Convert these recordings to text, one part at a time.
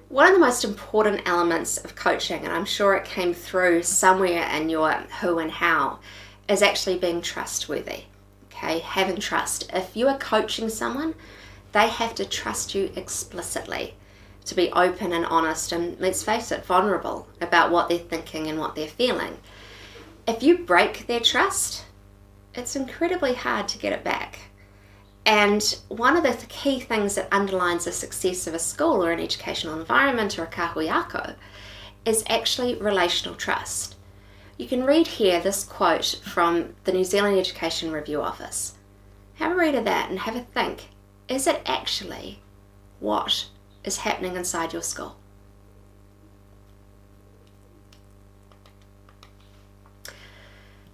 One of the most important elements of coaching, and I'm sure it came through somewhere in your who and how, is actually being trustworthy. Okay, having trust. If you are coaching someone, they have to trust you explicitly, to be open and honest and, let's face it, vulnerable about what they're thinking and what they're feeling. If you break their trust, it's incredibly hard to get it back. And one of the key things that underlines the success of a school or an educational environment or a kahuiako is actually relational trust. You can read here this quote from the New Zealand Education Review Office. Have a read of that and have a think. Is it actually what is happening inside your school?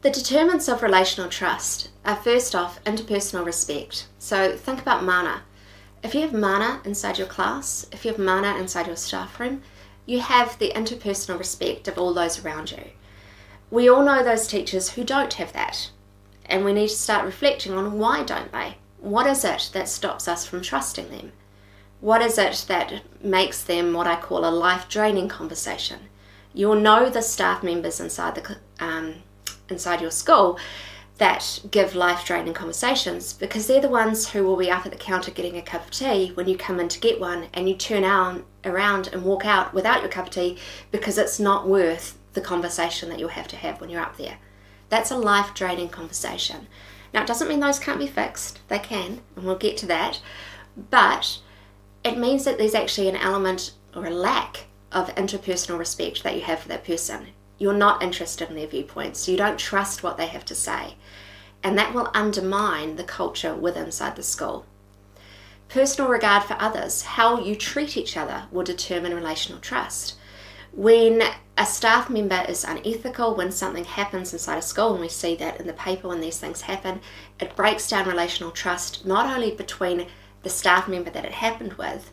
The determinants of relational trust are, first off, interpersonal respect. So think about mana. If you have mana inside your class, if you have mana inside your staff room, you have the interpersonal respect of all those around you. We all know those teachers who don't have that, and we need to start reflecting on why don't they? What is it that stops us from trusting them? What is it that makes them what I call a life-draining conversation? You'll know the staff members inside your school that give life-draining conversations because they're the ones who will be up at the counter getting a cup of tea when you come in to get one, and you turn around and walk out without your cup of tea because it's not worth the conversation that you'll have to have when you're up there. That's a life-draining conversation. Now, it doesn't mean those can't be fixed. They can, and we'll get to that. But it means that there's actually an element or a lack of interpersonal respect that you have for that person. You're not interested in their viewpoints. You don't trust what they have to say. And that will undermine the culture within inside the school. Personal regard for others, how you treat each other, will determine relational trust. When a staff member is unethical, when something happens inside a school, and we see that in the paper when these things happen, it breaks down relational trust, not only between the staff member that it happened with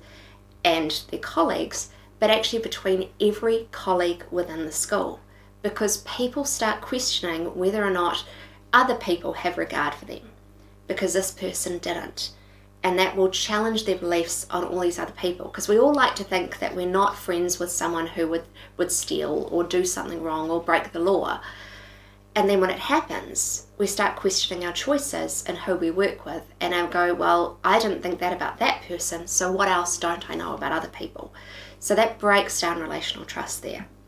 and their colleagues, but actually between every colleague within the school. Because people start questioning whether or not other people have regard for them, because this person didn't. And that will challenge their beliefs on all these other people, because we all like to think that we're not friends with someone who would steal or do something wrong or break the law. And then when it happens, we start questioning our choices and who we work with, and I go, well, I didn't think that about that person, so what else don't I know about other people? So that breaks down relational trust there.